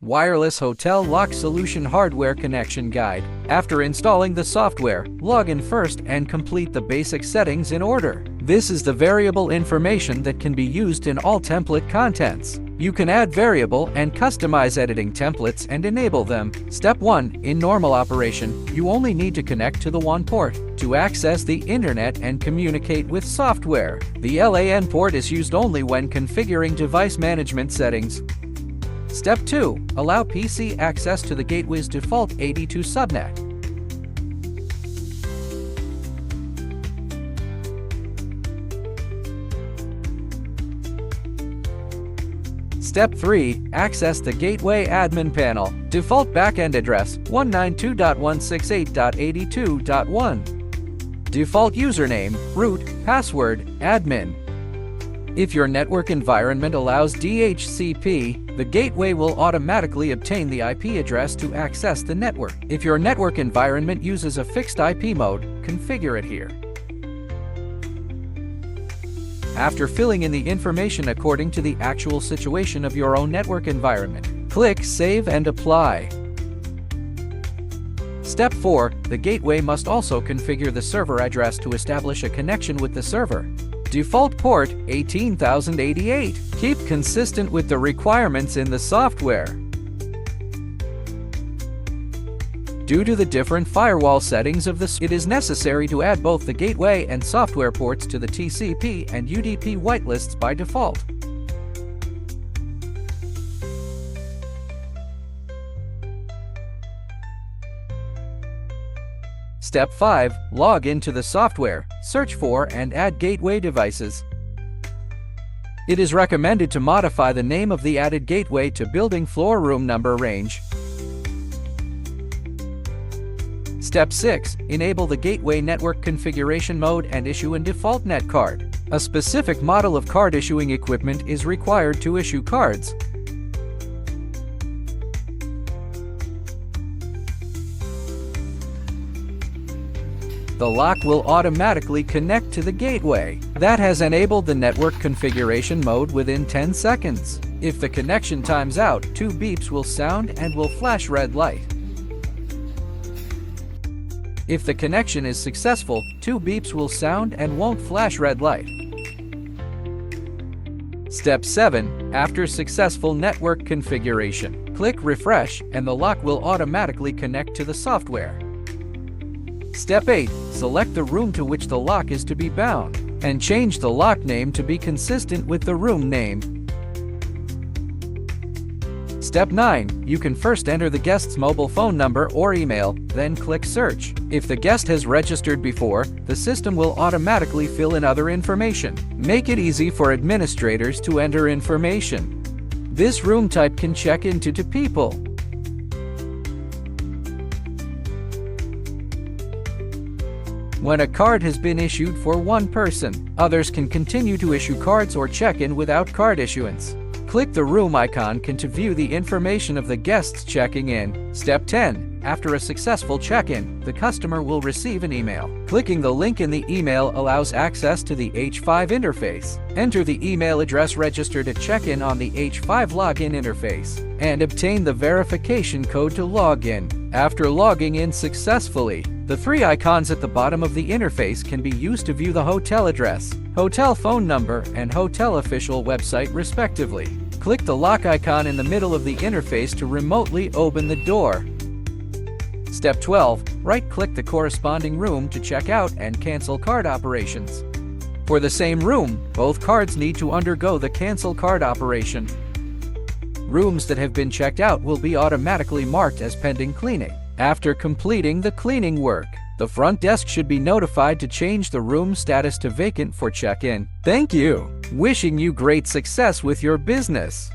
Wireless Hotel Lock Solution Hardware Connection Guide. After installing the software, log in first and complete the basic settings in order. This is the variable information that can be used in all template contents. You can add variable and customize editing templates and enable them. Step 1. In normal operation, you only need to connect to the WAN port to access the internet and communicate with software. The LAN port is used only when configuring device management settings. Step 2. Allow PC access to the gateway's default 82 subnet. Step 3. Access the Gateway Admin Panel. Default backend address 192.168.82.1. Default username, root, password, admin. If your network environment allows DHCP, the gateway will automatically obtain the IP address to access the network. If your network environment uses a fixed IP mode, configure it here. After filling in the information according to the actual situation of your own network environment, click Save and Apply. Step 4. The gateway must also configure the server address to establish a connection with the server. Default port 18088. Keep consistent with the requirements in the software. Due to the different firewall settings of it is necessary to add both the gateway and software ports to the TCP and UDP whitelists by default. Step 5. Log into the software, search for and add gateway devices. It is recommended to modify the name of the added gateway to building floor room number range. Step 6. Enable the gateway network configuration mode and issue a default net card. A specific model of card issuing equipment is required to issue cards. The lock will automatically connect to the gateway. That has enabled the network configuration mode within 10 seconds. If the connection times out, 2 beeps will sound and will flash red light. If the connection is successful, 2 beeps will sound and won't flash red light. Step 7. After successful network configuration, click Refresh and the lock will automatically connect to the software. Step 8. Select the room to which the lock is to be bound, and change the lock name to be consistent with the room name. Step 9. You can first enter the guest's mobile phone number or email, then click Search. If the guest has registered before, the system will automatically fill in other information. Make it easy for administrators to enter information. This room type can check into 2 people. When a card has been issued for 1 person, others can continue to issue cards or check in without card issuance. Click the room icon to view the information of the guests checking in. Step 10. After a successful check-in, the customer will receive an email. Clicking the link in the email allows access to the H5 interface. Enter the email address registered at check-in on the H5 login interface, and obtain the verification code to log in. After logging in successfully, the 3 icons at the bottom of the interface can be used to view the hotel address, hotel phone number, and hotel official website respectively. Click the lock icon in the middle of the interface to remotely open the door. Step 12. Right-click the corresponding room to check out and cancel card operations. For the same room, both cards need to undergo the cancel card operation. Rooms that have been checked out will be automatically marked as pending cleaning. After completing the cleaning work, the front desk should be notified to change the room status to vacant for check-in. Thank you! Wishing you great success with your business!